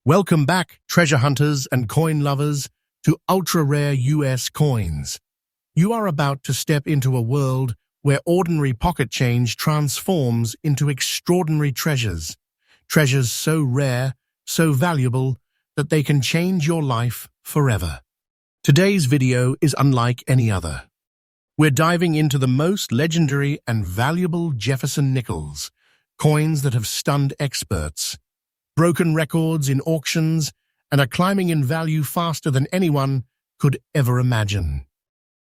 Welcome back, treasure hunters and coin lovers, to ultra-rare US coins. You are about to step into a world where ordinary pocket change transforms into extraordinary treasures. Treasures so rare, so valuable, that they can change your life forever. Today's video is unlike any other. We're diving into the most legendary and valuable Jefferson nickels, coins that have stunned experts, broken records in auctions, and are climbing in value faster than anyone could ever imagine.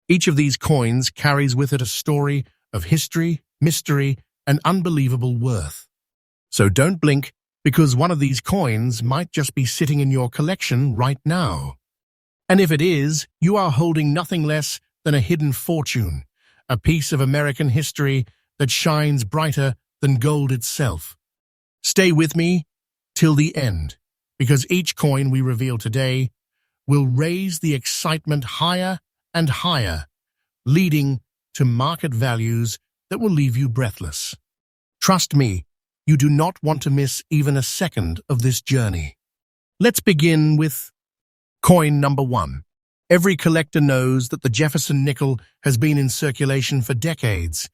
Each of these coins carries with it a story of history, mystery, and unbelievable worth. So don't blink, because one of these coins might just be sitting in your collection right now. And if it is, you are holding nothing less than a hidden fortune, a piece of American history that shines brighter than gold itself. Stay with me till the end, because each coin we reveal today will raise the excitement higher and higher, leading to market values that will leave you breathless. Trust me, you do not want to miss even a second of this journey. Let's begin with coin number 1. Every collector knows that the Jefferson nickel has been in circulation for decades,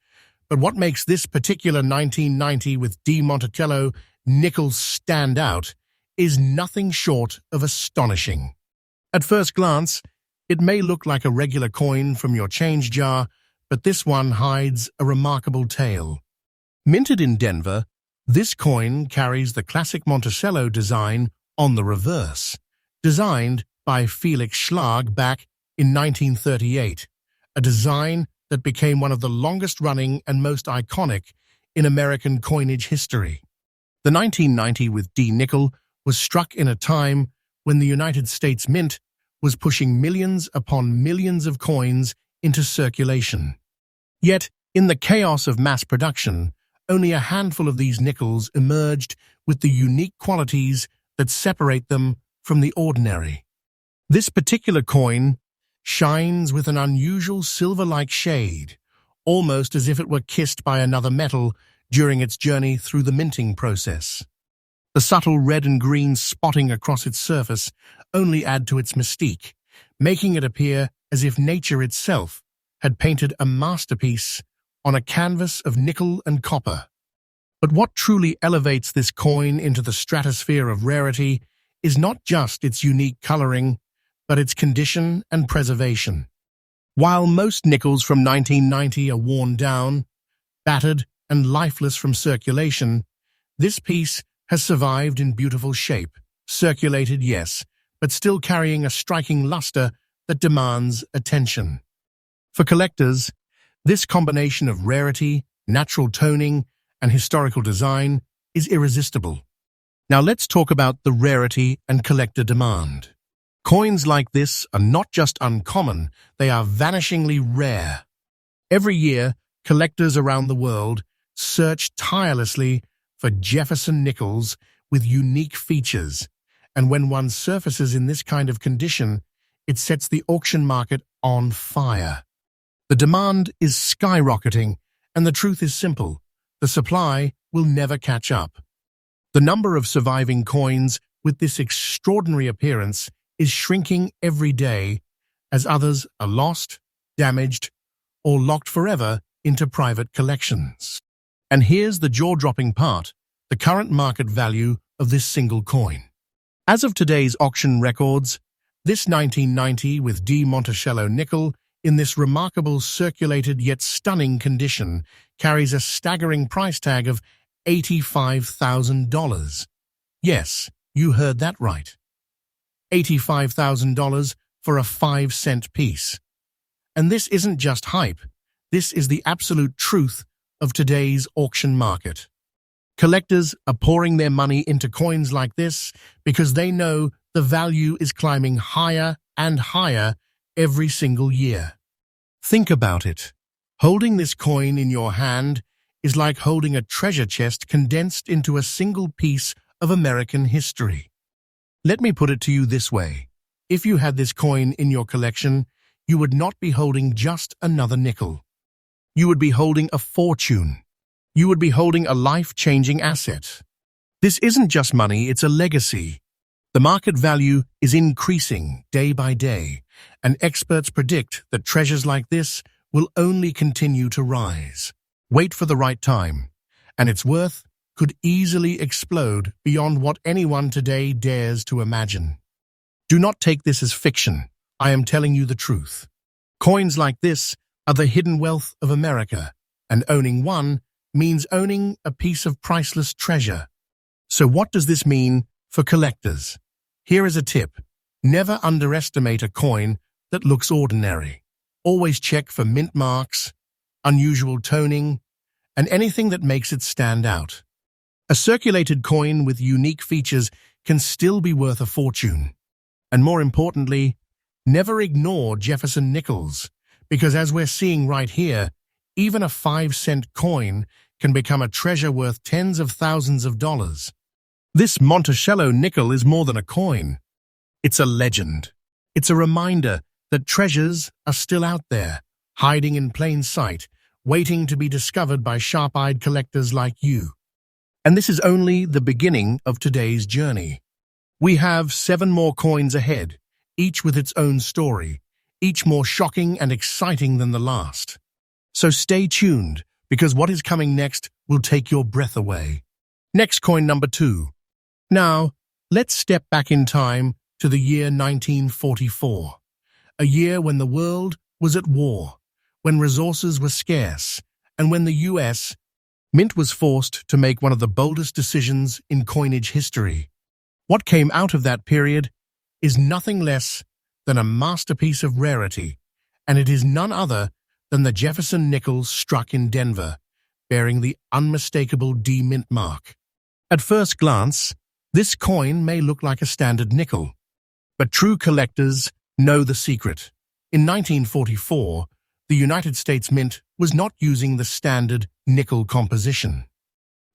but what makes this particular 1990 with D. Monticello nickel stand out is nothing short of astonishing. At first glance, it may look like a regular coin from your change jar, but this one hides a remarkable tale. Minted in Denver, this coin carries the classic Monticello design on the reverse, designed by Felix Schlag back in 1938, a design that became one of the longest-running and most iconic in American coinage history. The 1990 with D nickel was struck in a time when the United States Mint was pushing millions upon millions of coins into circulation. Yet, in the chaos of mass production, only a handful of these nickels emerged with the unique qualities that separate them from the ordinary. This particular coin shines with an unusual silver-like shade, almost as if it were kissed by another metal during its journey through the minting process. The subtle red and green spotting across its surface only add to its mystique, making it appear as if nature itself had painted a masterpiece on a canvas of nickel and copper. But what truly elevates this coin into the stratosphere of rarity is not just its unique coloring, but its condition and preservation. While most nickels from 1990 are worn down, battered, and lifeless from circulation, this piece has survived in beautiful shape, circulated, yes, but still carrying a striking luster that demands attention. For collectors, this combination of rarity, natural toning, and historical design is irresistible. Now let's talk about the rarity and collector demand. Coins like this are not just uncommon, they are vanishingly rare. Every year, collectors around the world search tirelessly for Jefferson nickels with unique features, and when one surfaces in this kind of condition, it sets the auction market on fire. The demand is skyrocketing, and the truth is simple: the supply will never catch up. The number of surviving coins with this extraordinary appearance is shrinking every day as others are lost, damaged, or locked forever into private collections. And here's the jaw-dropping part: the current market value of this single coin. As of today's auction records, this 1990 with D. Monticello nickel in this remarkable circulated yet stunning condition carries a staggering price tag of $85,000. Yes, you heard that right. $85,000 for a 5-cent piece. And this isn't just hype. This is the absolute truth of today's auction market. Collectors are pouring their money into coins like this because they know the value is climbing higher and higher every single year. Think about it. Holding this coin in your hand is like holding a treasure chest condensed into a single piece of American history. Let me put it to you this way: if you had this coin in your collection, you would not be holding just another nickel. You would be holding a fortune. You would be holding a life-changing asset. This isn't just money, it's a legacy. The market value is increasing day by day, and experts predict that treasures like this will only continue to rise. Wait for the right time, and its worth could easily explode beyond what anyone today dares to imagine. Do not take this as fiction. I am telling you the truth. Coins like this are the hidden wealth of America, and owning one means owning a piece of priceless treasure. So what does this mean for collectors? Here is a tip. Never underestimate a coin that looks ordinary. Always check for mint marks, unusual toning, and anything that makes it stand out. A circulated coin with unique features can still be worth a fortune. And more importantly, never ignore Jefferson nickels, because as we're seeing right here, even a 5-cent coin can become a treasure worth tens of thousands of dollars. This Monticello nickel is more than a coin. It's a legend. It's a reminder that treasures are still out there, hiding in plain sight, waiting to be discovered by sharp-eyed collectors like you. And this is only the beginning of today's journey. We have 7 more coins ahead, each with its own story, each more shocking and exciting than the last. So stay tuned, because what is coming next will take your breath away. Next coin number 2. Now, let's step back in time to the year 1944, a year when the world was at war, when resources were scarce, and when the U.S. Mint was forced to make one of the boldest decisions in coinage history. What came out of that period is nothing less than a masterpiece of rarity, and it is none other than the Jefferson nickel struck in Denver, bearing the unmistakable D mint mark. At first glance, this coin may look like a standard nickel, but true collectors know the secret. In 1944, the United States Mint was not using the standard nickel composition.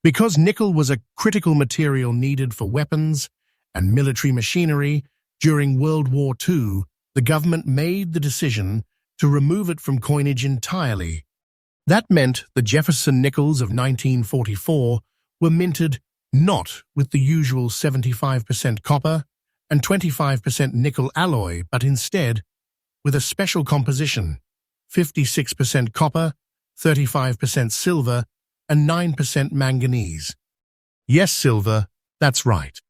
Because nickel was a critical material needed for weapons and military machinery during World War II, the government made the decision to remove it from coinage entirely. That meant the Jefferson nickels of 1944 were minted not with the usual 75% copper and 25% nickel alloy, but instead with a special composition, 56% copper, 35% silver, and 9% manganese. Yes, silver, that's right.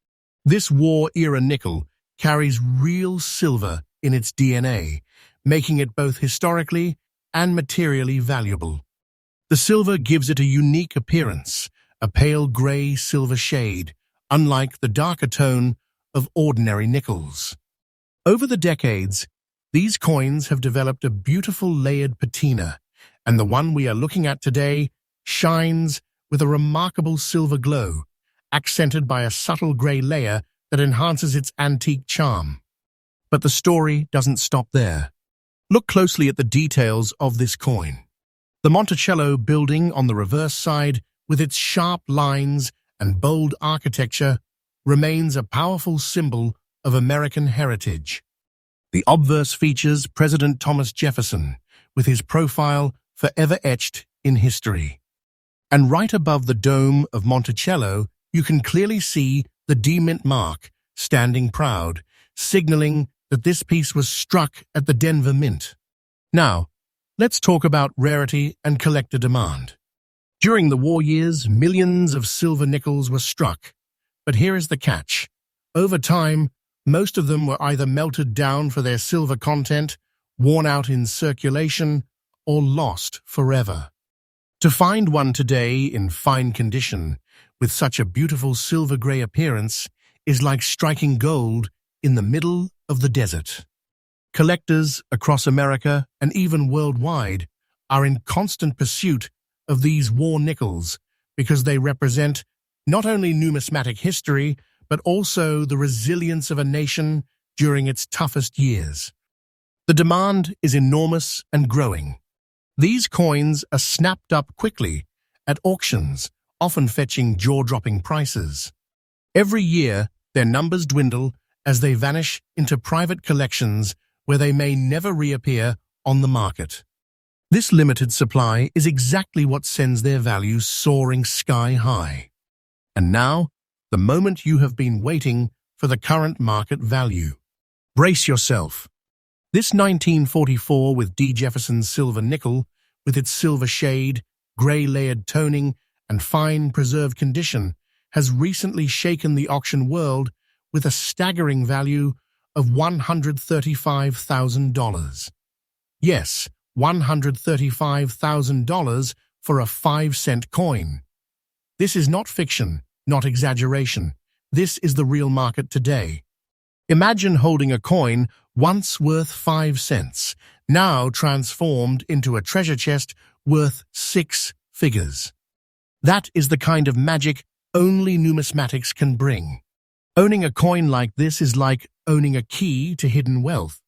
This war-era nickel carries real silver in its DNA, making it both historically and materially valuable. The silver gives it a unique appearance, a pale gray silver shade, unlike the darker tone of ordinary nickels. Over the decades, these coins have developed a beautiful layered patina, and the one we are looking at today shines with a remarkable silver glow, accented by a subtle gray layer that enhances its antique charm. But the story doesn't stop there. Look closely at the details of this coin. The Monticello building on the reverse side, with its sharp lines and bold architecture, remains a powerful symbol of American heritage. The obverse features President Thomas Jefferson, with his profile forever etched in history. And right above the dome of Monticello, you can clearly see the D mint mark standing proud, signaling that this piece was struck at the Denver Mint. Now, let's talk about rarity and collector demand. During the war years, millions of silver nickels were struck. But here is the catch. Over time, most of them were either melted down for their silver content, worn out in circulation, or lost forever. To find one today in fine condition, with such a beautiful silver-gray appearance, is like striking gold in the middle of the desert. Collectors across America and even worldwide are in constant pursuit of these war nickels because they represent not only numismatic history, but also the resilience of a nation during its toughest years. The demand is enormous and growing. These coins are snapped up quickly at auctions, often fetching jaw-dropping prices. Every year, their numbers dwindle as they vanish into private collections where they may never reappear on the market. This limited supply is exactly what sends their value soaring sky high. And now, the moment you have been waiting for the current market value. Brace yourself. This 1944 with D. Jefferson's silver nickel, with its silver shade, grey-layered toning, and fine preserved condition, has recently shaken the auction world with a staggering value of $135,000. Yes, $135,000 for a 5-cent coin. This is not fiction, not exaggeration. This is the real market today. Imagine holding a coin once worth 5 cents, now transformed into a treasure chest worth 6 figures. That is the kind of magic only numismatics can bring. Owning a coin like this is like owning a key to hidden wealth.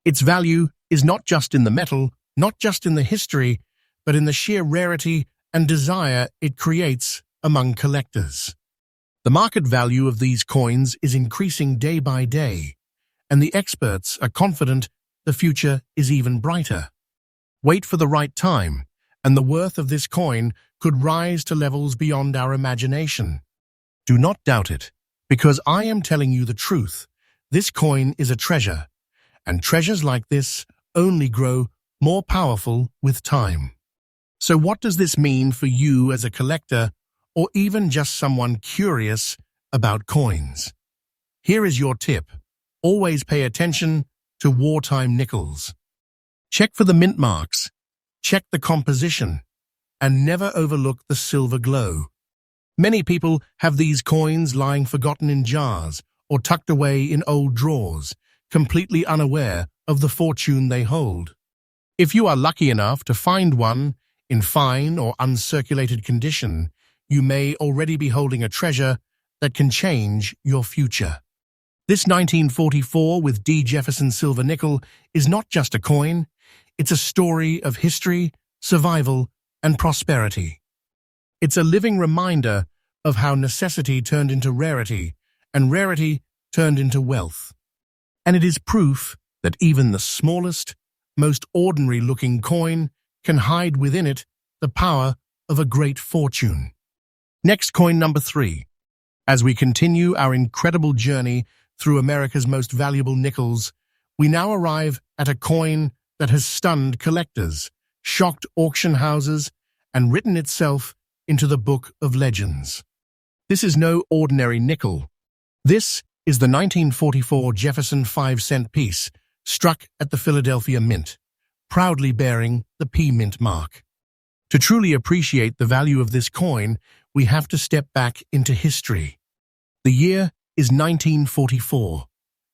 Its value is not just in the metal, not just in the history, but in the sheer rarity and desire it creates among collectors. The market value of these coins is increasing day by day, and the experts are confident the future is even brighter. Wait for the right time, and the worth of this coin could rise to levels beyond our imagination. Do not doubt it, because I am telling you the truth. This coin is a treasure, and treasures like this only grow more powerful with time. So what does this mean for you as a collector, or even just someone curious about coins? Here is your tip. Always pay attention to wartime nickels. Check for the mint marks, check the composition, and never overlook the silver glow. Many people have these coins lying forgotten in jars or tucked away in old drawers, completely unaware of the fortune they hold. If you are lucky enough to find one in fine or uncirculated condition, you may already be holding a treasure that can change your future. This 1944 with D. Jefferson silver nickel is not just a coin, it's a story of history, survival, and prosperity. It's a living reminder of how necessity turned into rarity, and rarity turned into wealth. And it is proof that even the smallest, most ordinary-looking coin can hide within it the power of a great fortune. Next, coin number 3. As we continue our incredible journey through America's most valuable nickels, we now arrive at a coin that has stunned collectors, shocked auction houses, and written itself into the book of legends. This is no ordinary nickel. This is the 1944 Jefferson 5-cent piece, struck at the Philadelphia Mint, proudly bearing the P Mint mark. To truly appreciate the value of this coin, we have to step back into history. The year is 1944.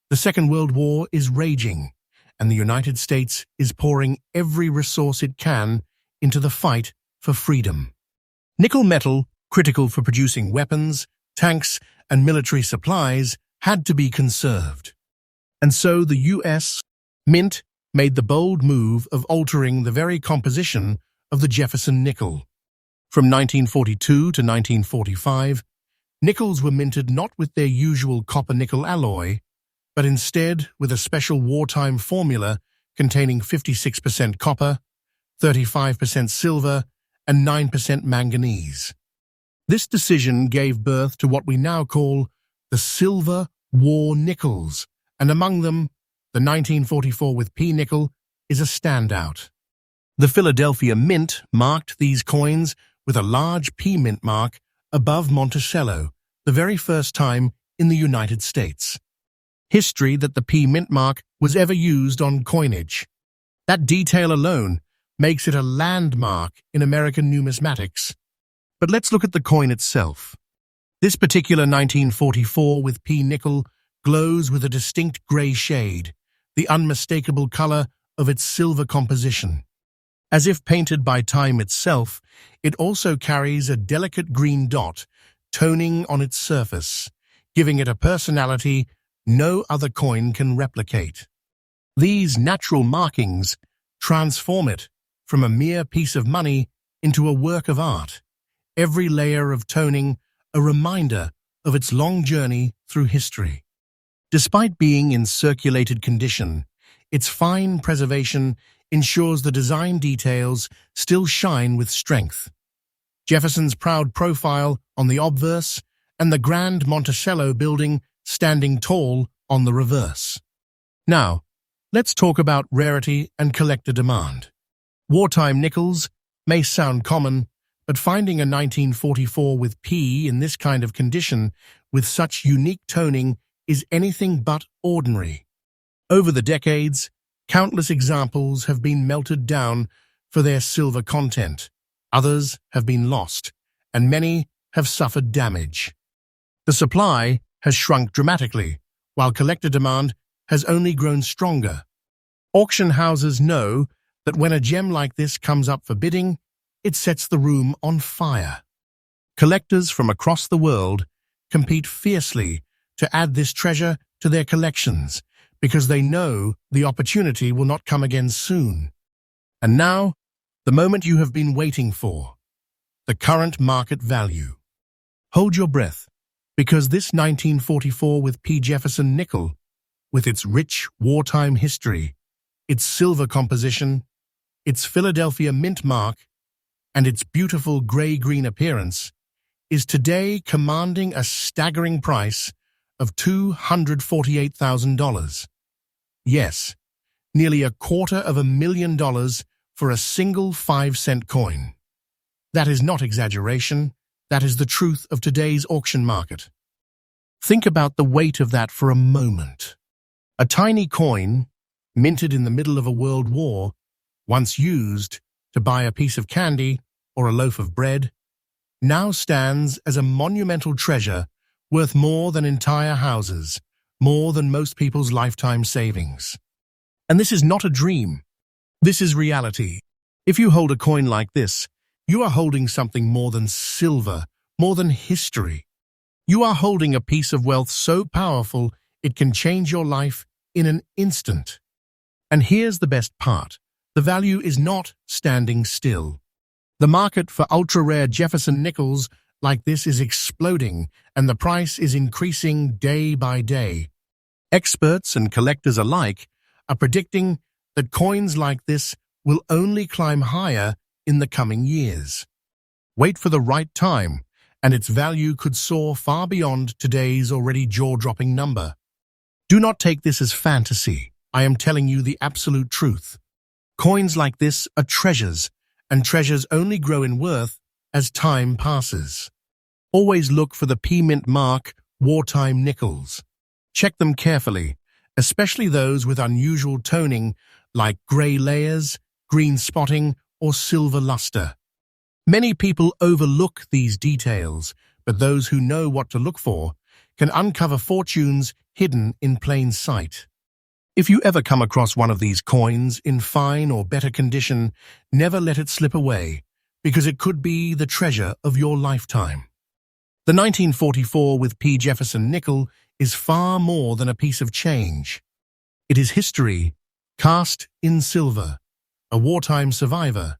The Second World War is raging, and the United States is pouring every resource it can into the fight for freedom. Nickel metal, critical for producing weapons, tanks, and military supplies, had to be conserved. And so the U.S. Mint made the bold move of altering the very composition of the Jefferson nickel. From 1942 to 1945, nickels were minted not with their usual copper-nickel alloy, but instead with a special wartime formula containing 56% copper, 35% silver, and 9% manganese. This decision gave birth to what we now call the Silver War nickels, and among them, the 1944 with P nickel is a standout. The Philadelphia Mint marked these coins with a large P Mint mark above Monticello, the very first time in the United States. History that the P Mint mark was ever used on coinage. That detail alone makes it a landmark in American numismatics. But let's look at the coin itself. This particular 1944 with P nickel glows with a distinct grey shade, the unmistakable color of its silver composition. As if painted by time itself, it also carries a delicate green dot toning on its surface, giving it a personality no other coin can replicate. These natural markings transform it from a mere piece of money into a work of art, every layer of toning a reminder of its long journey through history. Despite being in circulated condition, its fine preservation ensures the design details still shine with strength. Jefferson's proud profile on the obverse and the grand Monticello building standing tall on the reverse. Now, let's talk about rarity and collector demand. Wartime nickels may sound common, but finding a 1944 with P in this kind of condition with such unique toning is anything but ordinary. Over the decades, countless examples have been melted down for their silver content. Others have been lost, and many have suffered damage. The supply has shrunk dramatically, while collector demand has only grown stronger. Auction houses know that when a gem like this comes up for bidding, it sets the room on fire. Collectors from across the world compete fiercely to add this treasure to their collections because they know the opportunity will not come again soon. And now, the moment you have been waiting for, the current market value. Hold your breath, because this 1944 with P. Jefferson nickel, with its rich wartime history, its silver composition, its Philadelphia mint mark, and its beautiful gray-green appearance, is today commanding a staggering price of $248,000. Yes, nearly $250,000 for a single 5-cent coin. That is not exaggeration, that is the truth of today's auction market. Think about the weight of that for a moment. A tiny coin, minted in the middle of a world war, once used to buy a piece of candy or a loaf of bread, now stands as a monumental treasure worth more than entire houses, more than most people's lifetime savings. And this is not a dream. This is reality. If you hold a coin like this, you are holding something more than silver, more than history. You are holding a piece of wealth so powerful it can change your life in an instant. And here's the best part. The value is not standing still. The market for ultra-rare Jefferson nickels like this is exploding, and the price is increasing day by day. Experts and collectors alike are predicting that coins like this will only climb higher in the coming years. Wait for the right time, and its value could soar far beyond today's already jaw-dropping number. Do not take this as fantasy. I am telling you the absolute truth. Coins like this are treasures, and treasures only grow in worth as time passes. Always look for the P-mint mark wartime nickels. Check them carefully, especially those with unusual toning like gray layers, green spotting, or silver luster. Many people overlook these details, but those who know what to look for can uncover fortunes hidden in plain sight. If you ever come across one of these coins in fine or better condition, never let it slip away, because it could be the treasure of your lifetime. The 1944 with P. Jefferson nickel is far more than a piece of change. It is history, cast in silver, a wartime survivor,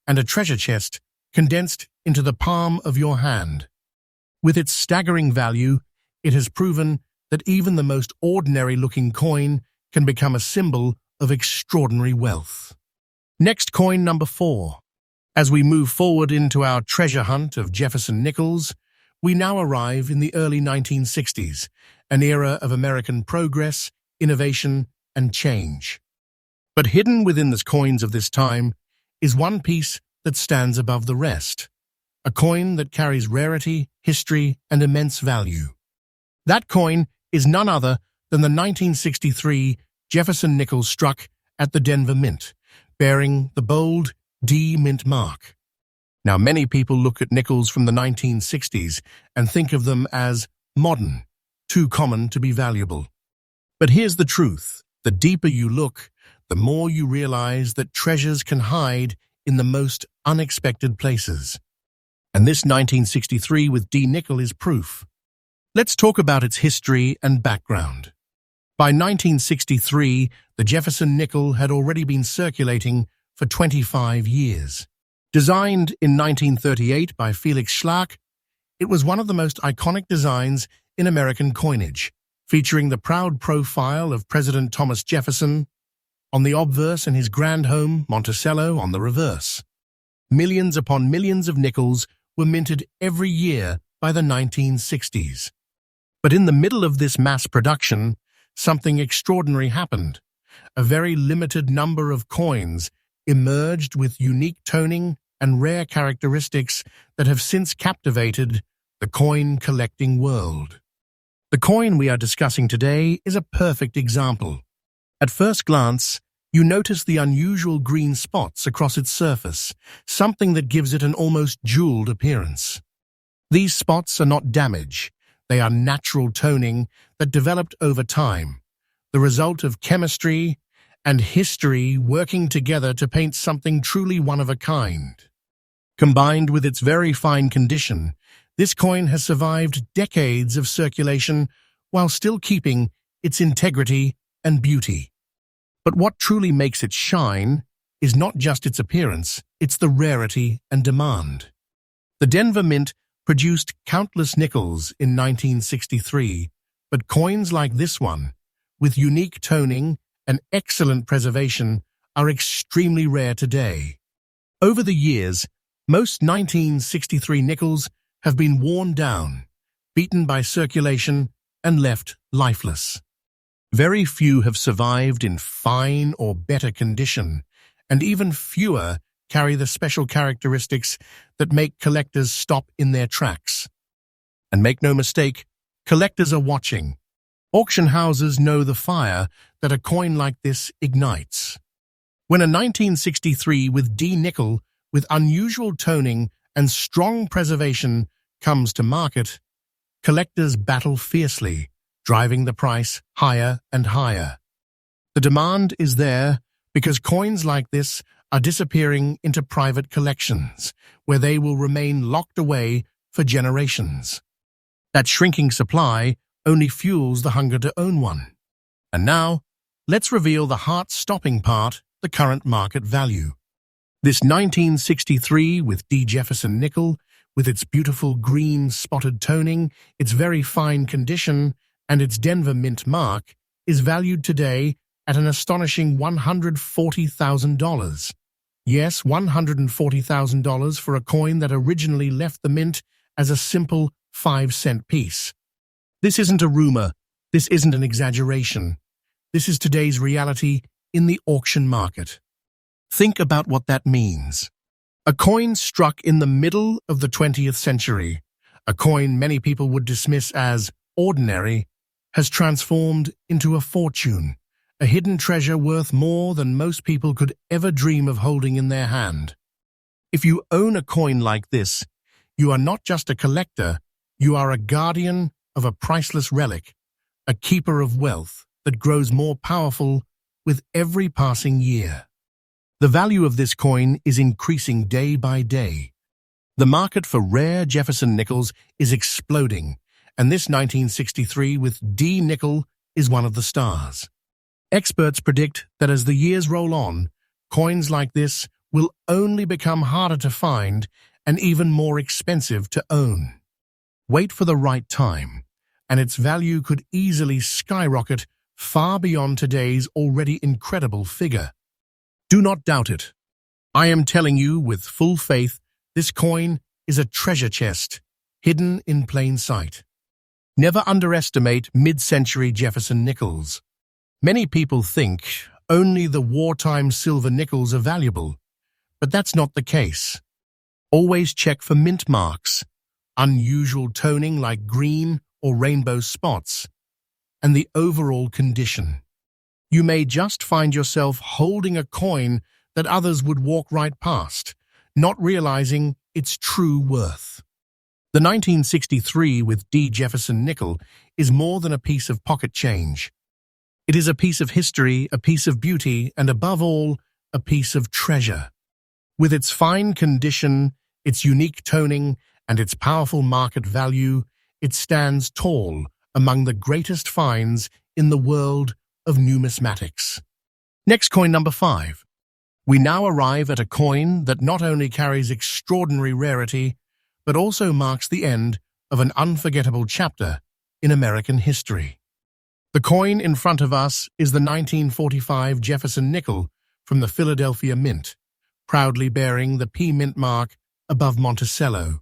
and a treasure chest condensed into the palm of your hand. With its staggering value, it has proven that even the most ordinary-looking coin can become a symbol of extraordinary wealth. Next, coin number 4. As we move forward into our treasure hunt of Jefferson nickels, we now arrive in the early 1960s, an era of American progress, innovation, and change. But hidden within the coins of this time is one piece that stands above the rest, a coin that carries rarity, history, and immense value. That coin is none other than the 1963 Jefferson nickel struck at the Denver Mint, bearing the bold D mint mark. Now, many people look at nickels from the 1960s and think of them as modern, too common to be valuable. But here's the truth. The deeper you look, the more you realize that treasures can hide in the most unexpected places. And this 1963 with D nickel is proof. Let's talk about its history and background. By 1963, the Jefferson nickel had already been circulating for 25 years. Designed in 1938 by Felix Schlag, it was one of the most iconic designs in American coinage, featuring the proud profile of President Thomas Jefferson on the obverse and his grand home, Monticello, on the reverse. Millions upon millions of nickels were minted every year by the 1960s. But in the middle of this mass production, something extraordinary happened. A very limited number of coins emerged with unique toning and rare characteristics that have since captivated the coin-collecting world. The coin we are discussing today is a perfect example. At first glance, you notice the unusual green spots across its surface, something that gives it an almost jeweled appearance. These spots are not damage, they are natural toning that developed over time, the result of chemistry and history working together to paint something truly one of a kind. Combined with its very fine condition, this coin has survived decades of circulation while still keeping its integrity and beauty. But what truly makes it shine is not just its appearance, it's the rarity and demand. The Denver Mint produced countless nickels in 1963, but coins like this one, with unique toning and excellent preservation, are extremely rare today. Over the years, most 1963 nickels have been worn down, beaten by circulation, and left lifeless. Very few have survived in fine or better condition, and even fewer carry the special characteristics that make collectors stop in their tracks. And make no mistake, collectors are watching. Auction houses know the fire that a coin like this ignites. When a 1963 with D nickel with unusual toning and strong preservation comes to market, collectors battle fiercely, driving the price higher and higher. The demand is there because coins like this are disappearing into private collections, where they will remain locked away for generations. That shrinking supply only fuels the hunger to own one. And now, let's reveal the heart-stopping part, the current market value. This 1963 with D. Jefferson nickel, with its beautiful green spotted toning, its very fine condition, and its Denver Mint mark, is valued today at an astonishing $140,000. Yes, $140,000 for a coin that originally left the mint as a simple 5-cent piece. This isn't a rumor. This isn't an exaggeration. This is today's reality in the auction market. Think about what that means. A coin struck in the middle of the 20th century, a coin many people would dismiss as ordinary, has transformed into a fortune, a hidden treasure worth more than most people could ever dream of holding in their hand. If you own a coin like this, you are not just a collector, you are a guardian of a priceless relic, a keeper of wealth that grows more powerful with every passing year. The value of this coin is increasing day by day. The market for rare Jefferson nickels is exploding, and this 1963 with D nickel is one of the stars. Experts predict that as the years roll on, coins like this will only become harder to find and even more expensive to own. Wait for the right time, and its value could easily skyrocket far beyond today's already incredible figure. Do not doubt it. I am telling you with full faith, this coin is a treasure chest, hidden in plain sight. Never underestimate mid-century Jefferson nickels. Many people think only the wartime silver nickels are valuable, but that's not the case. Always check for mint marks, unusual toning like green or rainbow spots, and the overall condition. You may just find yourself holding a coin that others would walk right past, not realizing its true worth. The 1963 with D. Jefferson nickel is more than a piece of pocket change. It is a piece of history, a piece of beauty, and above all, a piece of treasure. With its fine condition, its unique toning, and its powerful market value, it stands tall among the greatest finds in the world of numismatics. Next, coin number 5. We now arrive at a coin that not only carries extraordinary rarity, but also marks the end of an unforgettable chapter in American history. The coin in front of us is the 1945 Jefferson nickel from the Philadelphia Mint, proudly bearing the P Mint mark above Monticello.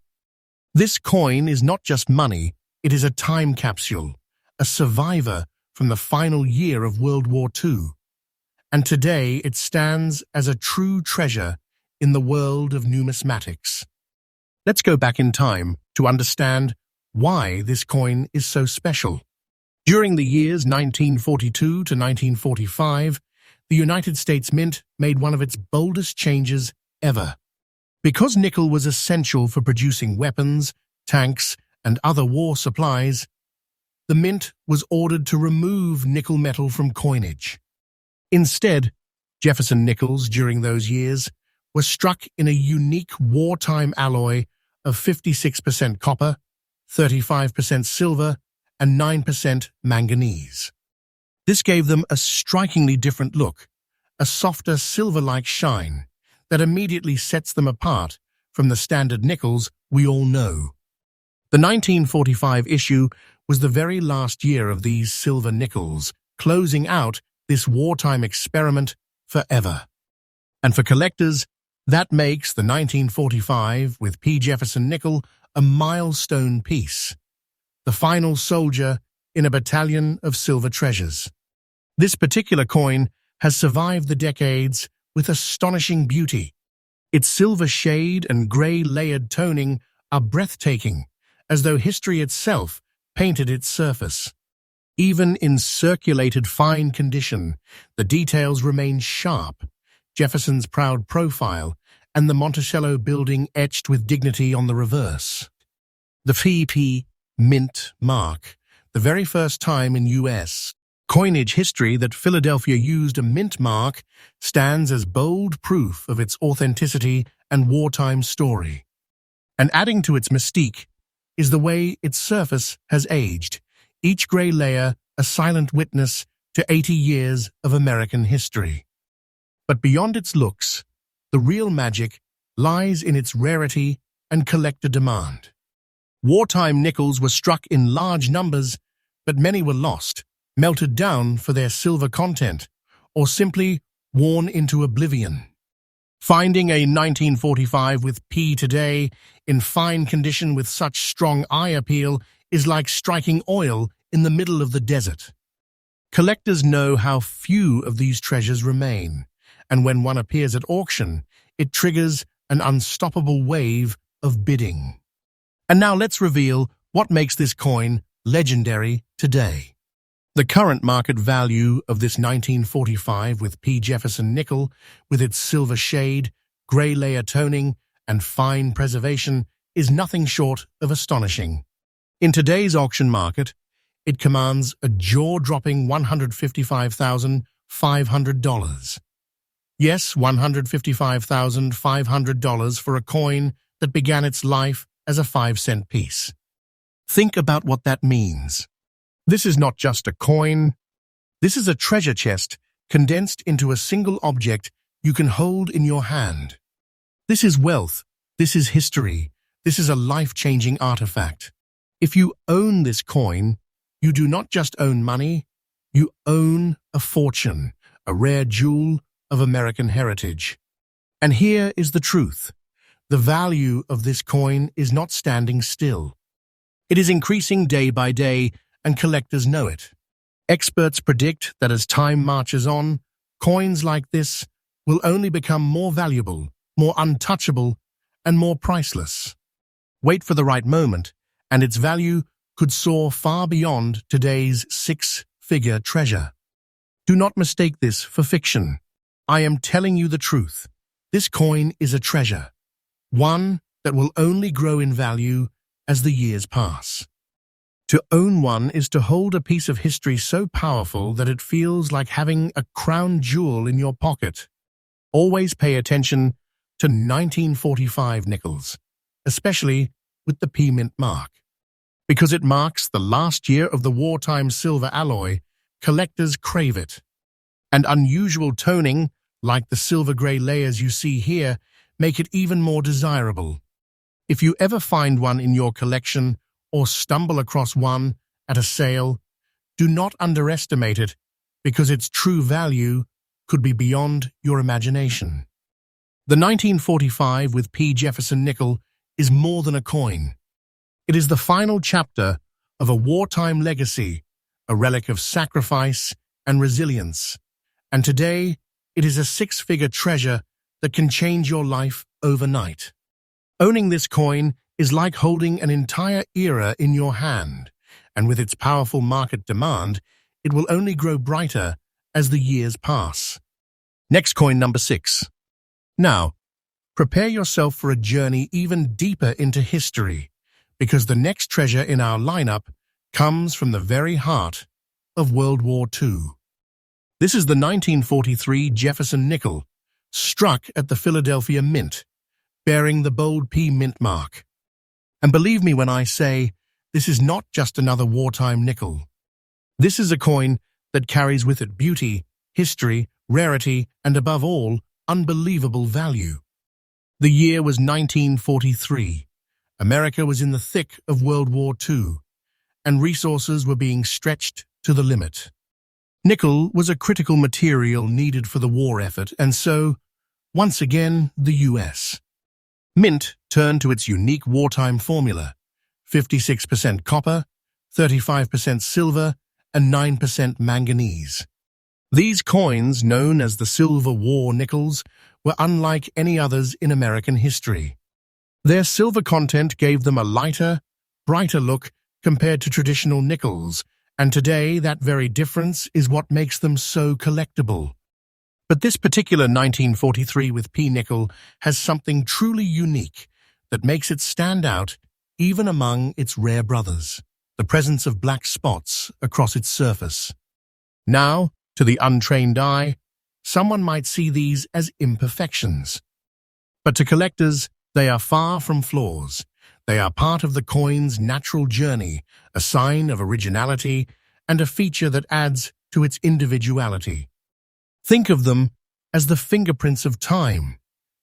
This coin is not just money, It is a time capsule, a survivor from the final year of World War II. And today it stands as a true treasure in the world of numismatics. Let's go back in time to understand why this coin is so special. During the years 1942 to 1945, the United States Mint made one of its boldest changes ever. Because nickel was essential for producing weapons, tanks, and other war supplies, the Mint was ordered to remove nickel metal from coinage. Instead, Jefferson nickels during those years were struck in a unique wartime alloy of 56% copper, 35% silver, and 9% manganese. This gave them a strikingly different look, a softer silver-like shine that immediately sets them apart from the standard nickels we all know. The 1945 issue was the very last year of these silver nickels, closing out this wartime experiment forever. And for collectors, that makes the 1945 with P. Jefferson nickel a milestone piece, the final soldier in a battalion of silver treasures. This particular coin has survived the decades with astonishing beauty. Its silver shade and grey layered toning are breathtaking, as though history itself painted its surface. Even in circulated fine condition, the details remain sharp, Jefferson's proud profile and the Monticello building etched with dignity on the reverse. The P. Mint mark, the very first time in U.S. coinage history that Philadelphia used a mint mark, stands as bold proof of its authenticity and wartime story. And adding to its mystique is the way its surface has aged, each grey layer a silent witness to 80 years of American history. But beyond its looks, the real magic lies in its rarity and collector demand. Wartime nickels were struck in large numbers, but many were lost, melted down for their silver content, or simply worn into oblivion. Finding a 1945 with P today in fine condition with such strong eye appeal is like striking oil in the middle of the desert. Collectors know how few of these treasures remain, and when one appears at auction, it triggers an unstoppable wave of bidding. And now let's reveal what makes this coin legendary today. The current market value of this 1945 with P. Jefferson nickel, with its silver shade, grey layer toning, and fine preservation, is nothing short of astonishing. In today's auction market, it commands a jaw-dropping $155,500. Yes, $155,500 for a coin that began its life as a 5-cent piece. Think about what that means. This is not just a coin. This is a treasure chest condensed into a single object you can hold in your hand. This is wealth. This is history. This is a life-changing artifact. If you own this coin, you do not just own money, you own a fortune, a rare jewel of American heritage. And here is the truth. The value of this coin is not standing still. It is increasing day by day, and collectors know it. Experts predict that as time marches on, coins like this will only become more valuable, more untouchable, and more priceless. Wait for the right moment, and its value could soar far beyond today's 6-figure treasure. Do not mistake this for fiction. I am telling you the truth. This coin is a treasure, one that will only grow in value as the years pass. To own one is to hold a piece of history so powerful that it feels like having a crown jewel in your pocket. Always pay attention to 1945 nickels, especially with the P Mint mark. Because it marks the last year of the wartime silver alloy, collectors crave it. And unusual toning, like the silver-grey layers you see here, make it even more desirable. If you ever find one in your collection or stumble across one at a sale, do not underestimate it, because its true value could be beyond your imagination. The 1945 with P. Jefferson nickel is more than a coin. It is the final chapter of a wartime legacy, a relic of sacrifice and resilience. And today, it is a six-figure treasure that can change your life overnight. Owning this coin is like holding an entire era in your hand, and with its powerful market demand, it will only grow brighter as the years pass. Next coin, number 6. Now, prepare yourself for a journey even deeper into history, because the next treasure in our lineup comes from the very heart of World War II. This is the 1943 Jefferson nickel, struck at the Philadelphia Mint, bearing the bold P mint mark. And believe me when I say, this is not just another wartime nickel. This is a coin that carries with it beauty, history, rarity, and above all, unbelievable value. The year was 1943. America was in the thick of World War II, and resources were being stretched to the limit. Nickel was a critical material needed for the war effort, and so, once again, the U.S. Mint turned to its unique wartime formula: 56% copper, 35% silver, and 9% manganese. These coins, known as the Silver War nickels, were unlike any others in American history. Their silver content gave them a lighter, brighter look compared to traditional nickels, and today that very difference is what makes them so collectible. But this particular 1943 with P nickel has something truly unique that makes it stand out even among its rare brothers: the presence of black spots across its surface. Now, to the untrained eye, someone might see these as imperfections. But to collectors, they are far from flaws. They are part of the coin's natural journey, a sign of originality and a feature that adds to its individuality. Think of them as the fingerprints of time,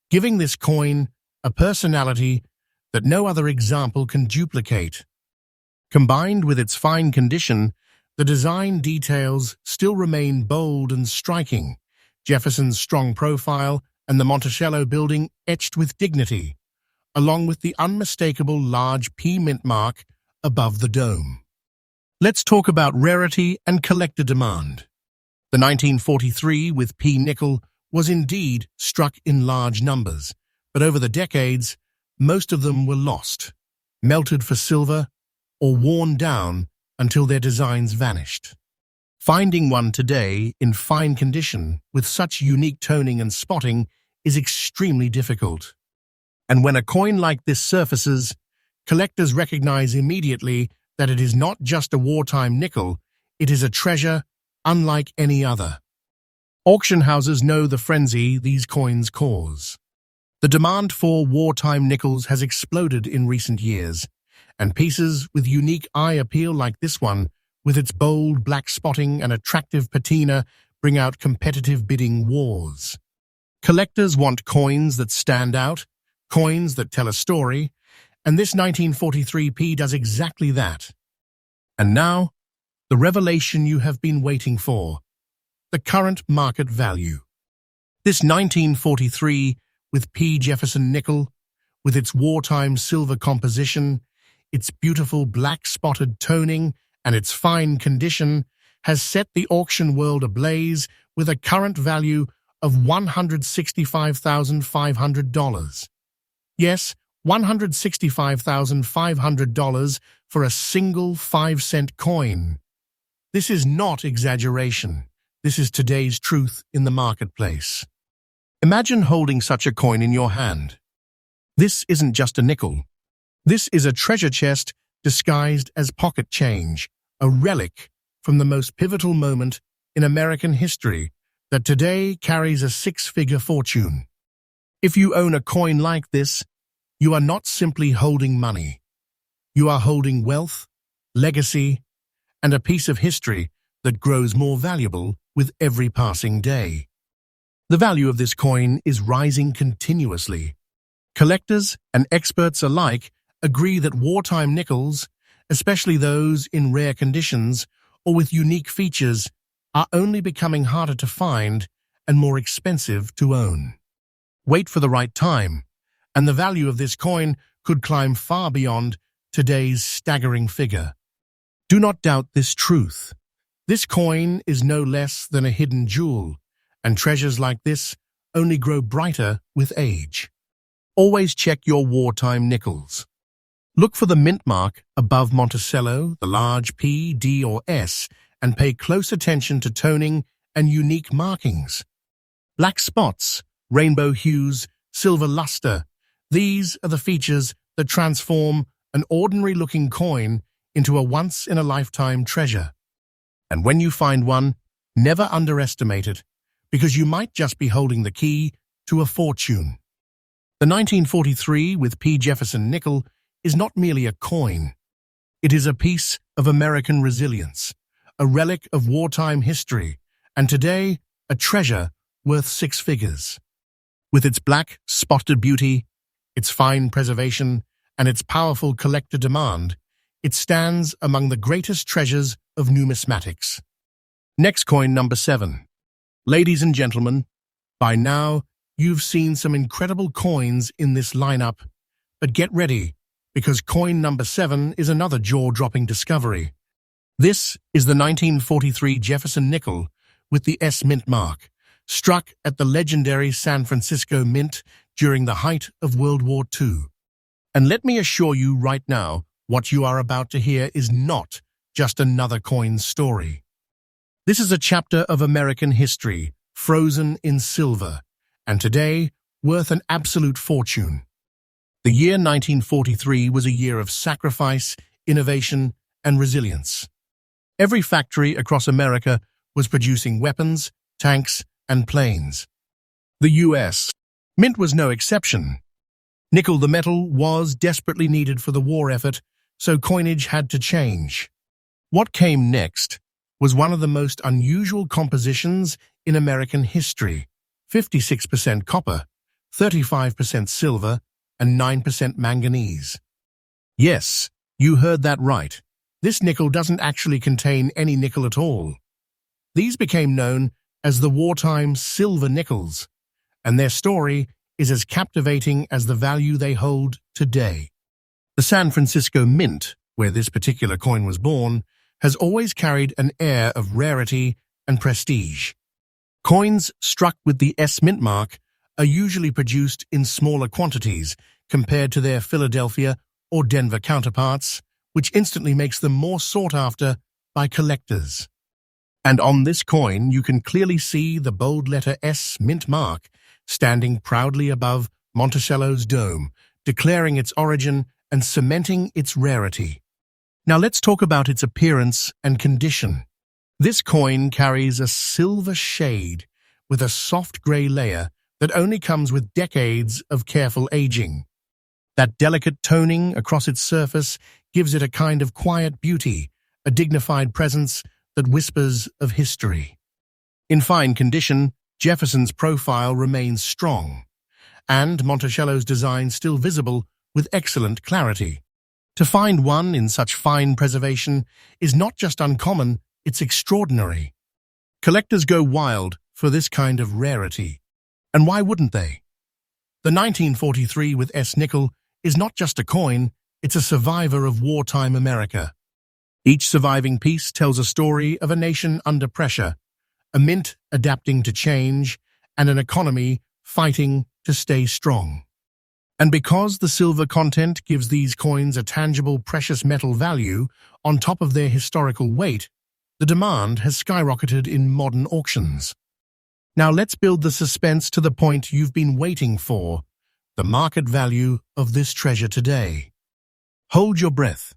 giving this coin a personality that no other example can duplicate. Combined with its fine condition, the design details still remain bold and striking: Jefferson's strong profile and the Monticello building etched with dignity, along with the unmistakable large P mint mark above the dome. Let's talk about rarity and collector demand. The 1943 with P nickel was indeed struck in large numbers, but over the decades, most of them were lost, melted for silver, or worn down until their designs vanished. Finding one today in fine condition with such unique toning and spotting is extremely difficult. And when a coin like this surfaces, collectors recognize immediately that it is not just a wartime nickel, it is a treasure unlike any other. Auction houses know the frenzy these coins cause. The demand for wartime nickels has exploded in recent years, and pieces with unique eye appeal like this one, with its bold black spotting and attractive patina, bring out competitive bidding wars. Collectors want coins that stand out, coins that tell a story, and this 1943P does exactly that. And now, the revelation you have been waiting for: the current market value. This 1943 with P Jefferson nickel, with its wartime silver composition, its beautiful black-spotted toning, and its fine condition, has set the auction world ablaze with a current value of $165,500. Yes, $165,500 for a single 5-cent coin. This is not exaggeration. This is today's truth in the marketplace. Imagine holding such a coin in your hand. This isn't just a nickel. This is a treasure chest disguised as pocket change, a relic from the most pivotal moment in American history that today carries a six-figure fortune. If you own a coin like this, you are not simply holding money. You are holding wealth, legacy, and a piece of history that grows more valuable with every passing day. The value of this coin is rising continuously. Collectors and experts alike agree that wartime nickels, especially those in rare conditions or with unique features, are only becoming harder to find and more expensive to own. Wait for the right time, and the value of this coin could climb far beyond today's staggering figure. Do not doubt this truth. This coin is no less than a hidden jewel, and treasures like this only grow brighter with age. Always check your wartime nickels. Look for the mint mark above Monticello, the large P, D, or S, and pay close attention to toning and unique markings. Black spots, rainbow hues, silver luster. These are the features that transform an ordinary-looking coin into a once-in-a-lifetime treasure. And when you find one, never underestimate it, because you might just be holding the key to a fortune. The 1943 with P. Jefferson nickel is not merely a coin. It is a piece of American resilience, a relic of wartime history, and today, a treasure worth six figures. With its black, spotted beauty, its fine preservation, and its powerful collector demand, it stands among the greatest treasures of numismatics. Next coin, number 7. Ladies and gentlemen, by now, you've seen some incredible coins in this lineup, but get ready, because coin number 7 is another jaw-dropping discovery. This is the 1943 Jefferson nickel with the S mint mark, struck at the legendary San Francisco Mint during the height of World War II. And let me assure you right now, what you are about to hear is not just another coin story. This is a chapter of American history, frozen in silver, and today worth an absolute fortune. The year 1943 was a year of sacrifice, innovation, and resilience. Every factory across America was producing weapons, tanks, and planes. The U.S. Mint was no exception. Nickel the metal was desperately needed for the war effort, so coinage had to change. What came next was one of the most unusual compositions in American history: 56% copper, 35% silver, and 9% manganese. Yes, you heard that right. This nickel doesn't actually contain any nickel at all. These became known as the wartime silver nickels, and their story is as captivating as the value they hold today. The San Francisco Mint, where this particular coin was born, has always carried an air of rarity and prestige. Coins struck with the S mint mark are usually produced in smaller quantities compared to their Philadelphia or Denver counterparts, which instantly makes them more sought after by collectors. And on this coin, you can clearly see the bold letter S mint mark standing proudly above Monticello's dome, declaring its origin and cementing its rarity. Now let's talk about its appearance and condition. This coin carries a silver shade with a soft gray layer that only comes with decades of careful aging. That delicate toning across its surface gives it a kind of quiet beauty, a dignified presence that whispers of history. In fine condition, Jefferson's profile remains strong, and Monticello's design still visible with excellent clarity. To find one in such fine preservation is not just uncommon, it's extraordinary. Collectors go wild for this kind of rarity. And why wouldn't they? The 1943 with S nickel is not just a coin, it's a survivor of wartime America. Each surviving piece tells a story of a nation under pressure, a mint adapting to change, and an economy fighting to stay strong. And because the silver content gives these coins a tangible precious metal value on top of their historical weight, the demand has skyrocketed in modern auctions. Now let's build the suspense to the point you've been waiting for, the market value of this treasure today. Hold your breath,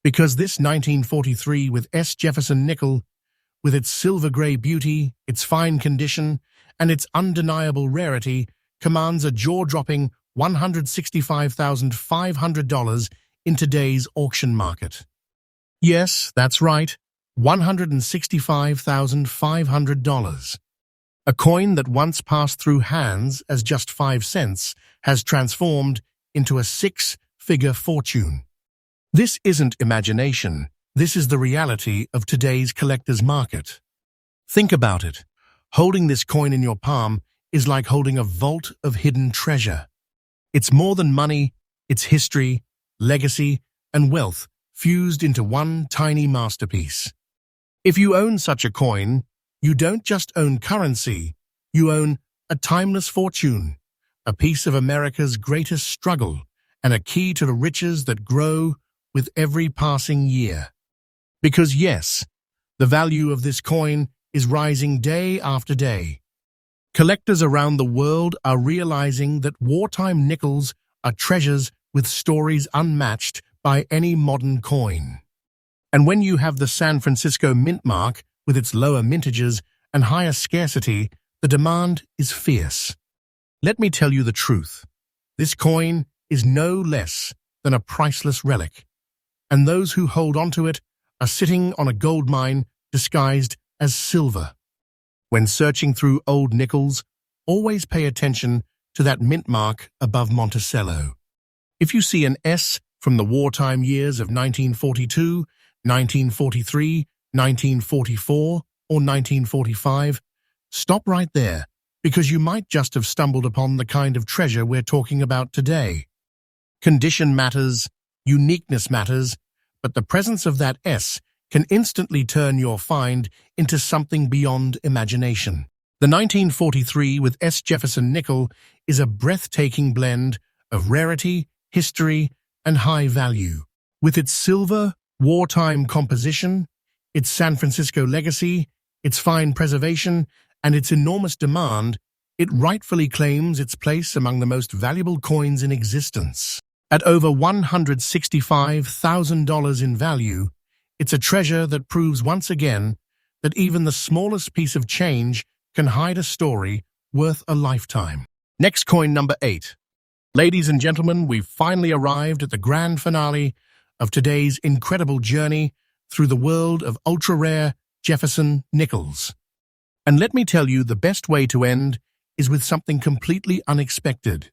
because this 1943 with S Jefferson nickel, with its silver-gray beauty, its fine condition, and its undeniable rarity, commands a jaw-dropping $165,500 in today's auction market. Yes, that's right, $165,500. A coin that once passed through hands as just 5 cents has transformed into a six-figure fortune. This isn't imagination. This is the reality of today's collector's market. Think about it. Holding this coin in your palm is like holding a vault of hidden treasure. It's more than money, it's history, legacy, and wealth fused into one tiny masterpiece. If you own such a coin, you don't just own currency, you own a timeless fortune, a piece of America's greatest struggle, and a key to the riches that grow with every passing year. Because yes, the value of this coin is rising day after day. Collectors around the world are realizing that wartime nickels are treasures with stories unmatched by any modern coin. And when you have the San Francisco mint mark with its lower mintages and higher scarcity, the demand is fierce. Let me tell you the truth. This coin is no less than a priceless relic, and those who hold onto it are sitting on a gold mine disguised as silver. When searching through old nickels, always pay attention to that mint mark above Monticello. If you see an S from the wartime years of 1942, 1943, 1944, or 1945, stop right there, because you might just have stumbled upon the kind of treasure we're talking about today. Condition matters, uniqueness matters, but the presence of that S can instantly turn your find into something beyond imagination. The 1943 with S. Jefferson nickel is a breathtaking blend of rarity, history, and high value. With its silver, wartime composition, its San Francisco legacy, its fine preservation, and its enormous demand, it rightfully claims its place among the most valuable coins in existence. At over $165,000 in value, it's a treasure that proves once again that even the smallest piece of change can hide a story worth a lifetime. Next coin, number 8. Ladies and gentlemen, we've finally arrived at the grand finale of today's incredible journey through the world of ultra-rare Jefferson nickels. And let me tell you, the best way to end is with something completely unexpected.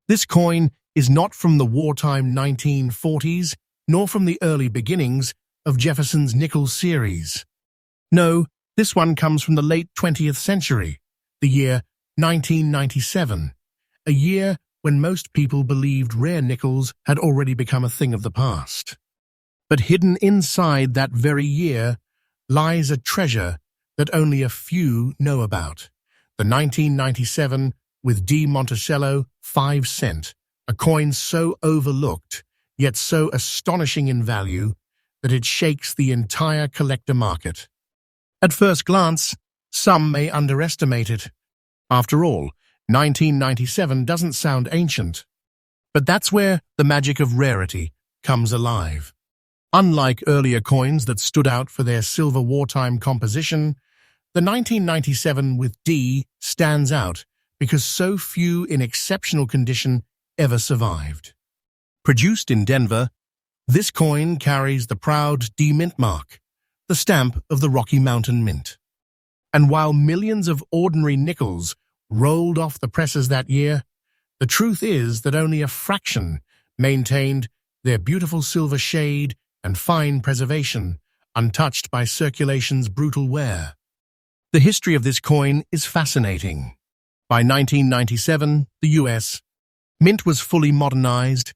This coin is not from the wartime 1940s, nor from the early beginnings of Jefferson's nickel series. No, this one comes from the late 20th century, the year 1997, a year when most people believed rare nickels had already become a thing of the past. But hidden inside that very year lies a treasure that only a few know about. The 1997 with D. Monticello 5 cent, a coin so overlooked, yet so astonishing in value, that it shakes the entire collector market. At first glance, some may underestimate it. After all, 1997 doesn't sound ancient. But that's where the magic of rarity comes alive. Unlike earlier coins that stood out for their silver wartime composition, the 1997 with D stands out because so few in exceptional condition ever survived. Produced in Denver, this coin carries the proud D Mint mark, the stamp of the Rocky Mountain Mint. And while millions of ordinary nickels rolled off the presses that year, the truth is that only a fraction maintained their beautiful silver shade and fine preservation, untouched by circulation's brutal wear. The history of this coin is fascinating. By 1997, the U.S. Mint was fully modernized,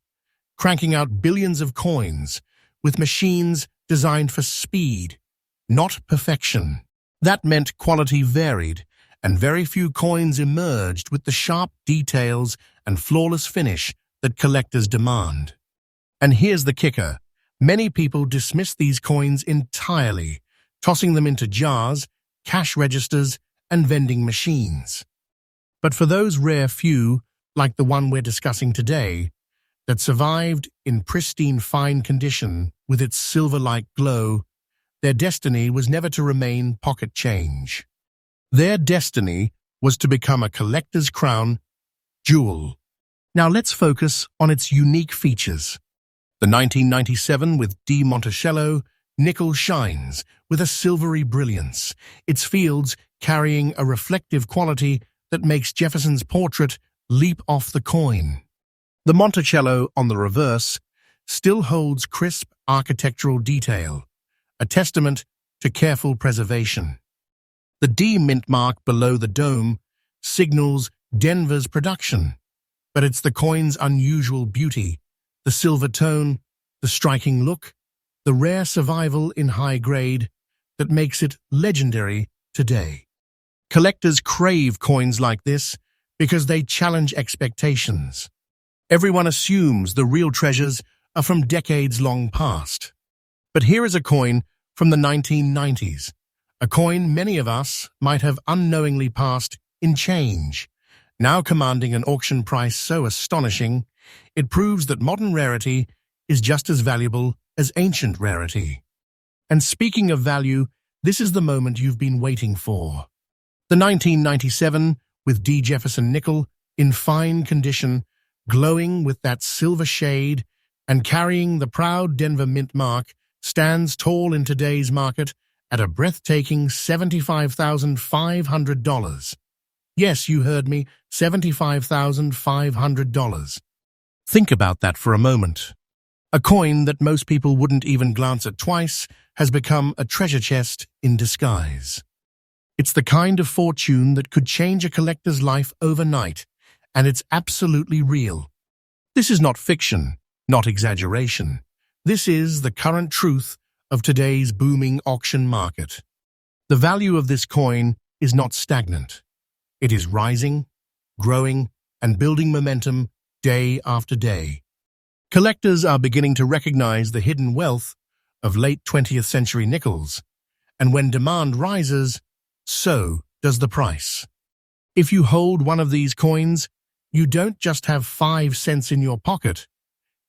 cranking out billions of coins with machines designed for speed, not perfection. That meant quality varied, and very few coins emerged with the sharp details and flawless finish that collectors demand. And here's the kicker. Many people dismiss these coins entirely, tossing them into jars, cash registers, and vending machines. But for those rare few, like the one we're discussing today, that survived in pristine fine condition with its silver-like glow, their destiny was never to remain pocket change. Their destiny was to become a collector's crown jewel. Now let's focus on its unique features. The 1997 with D. Monticello nickel shines with a silvery brilliance, its fields carrying a reflective quality that makes Jefferson's portrait leap off the coin. The Monticello on the reverse still holds crisp architectural detail, a testament to careful preservation. The D mint mark below the dome signals Denver's production, but it's the coin's unusual beauty, the silver tone, the striking look, the rare survival in high grade that makes it legendary today. Collectors crave coins like this because they challenge expectations. Everyone assumes the real treasures are from decades long past. But here is a coin from the 1990s, a coin many of us might have unknowingly passed in change, now commanding an auction price so astonishing, it proves that modern rarity is just as valuable as ancient rarity. And speaking of value, this is the moment you've been waiting for. The 1997 with Jefferson nickel in fine condition, glowing with that silver shade and carrying the proud Denver Mint mark, stands tall in today's market at a breathtaking $75,500. Yes, you heard me, $75,500. Think about that for a moment. A coin that most people wouldn't even glance at twice has become a treasure chest in disguise. It's the kind of fortune that could change a collector's life overnight, and it's absolutely real. This is not fiction, not exaggeration. This is the current truth of today's booming auction market. The value of this coin is not stagnant. It is rising, growing, and building momentum day after day. Collectors are beginning to recognize the hidden wealth of late 20th century nickels, and when demand rises, so does the price. If you hold one of these coins, you don't just have 5 cents in your pocket.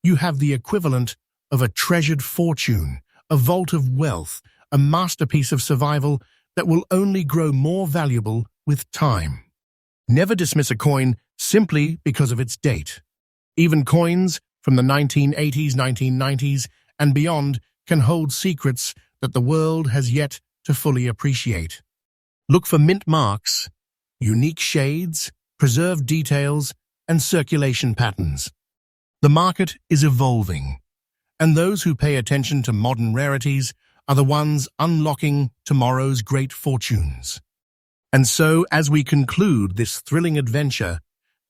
You have the equivalent of a treasured fortune, a vault of wealth, a masterpiece of survival that will only grow more valuable with time. Never dismiss a coin simply because of its date. Even coins from the 1980s, 1990s, and beyond can hold secrets that the world has yet to fully appreciate. Look for mint marks, unique shades, preserved details, and circulation patterns. The market is evolving, and those who pay attention to modern rarities are the ones unlocking tomorrow's great fortunes. And so, as we conclude this thrilling adventure,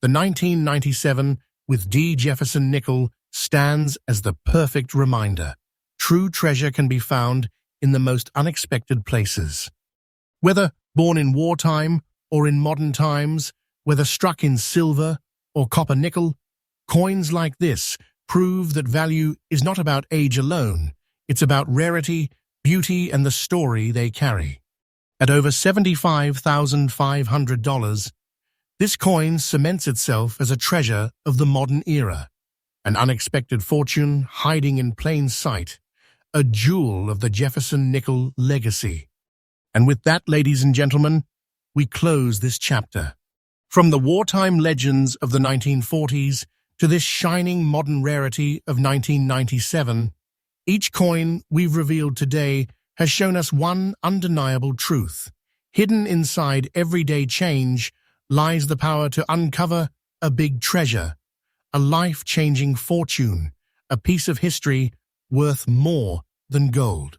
the 1997 with Jefferson nickel stands as the perfect reminder. True treasure can be found in the most unexpected places. Whether born in wartime or in modern times, whether struck in silver or copper nickel, coins like this prove that value is not about age alone. It's about rarity, beauty, and the story they carry. At over $75,500, this coin cements itself as a treasure of the modern era, an unexpected fortune hiding in plain sight, a jewel of the Jefferson nickel legacy. And with that, ladies and gentlemen, we close this chapter. From the wartime legends of the 1940s to this shining modern rarity of 1997, each coin we've revealed today has shown us one undeniable truth. Hidden inside everyday change lies the power to uncover a big treasure, a life-changing fortune, a piece of history worth more than gold.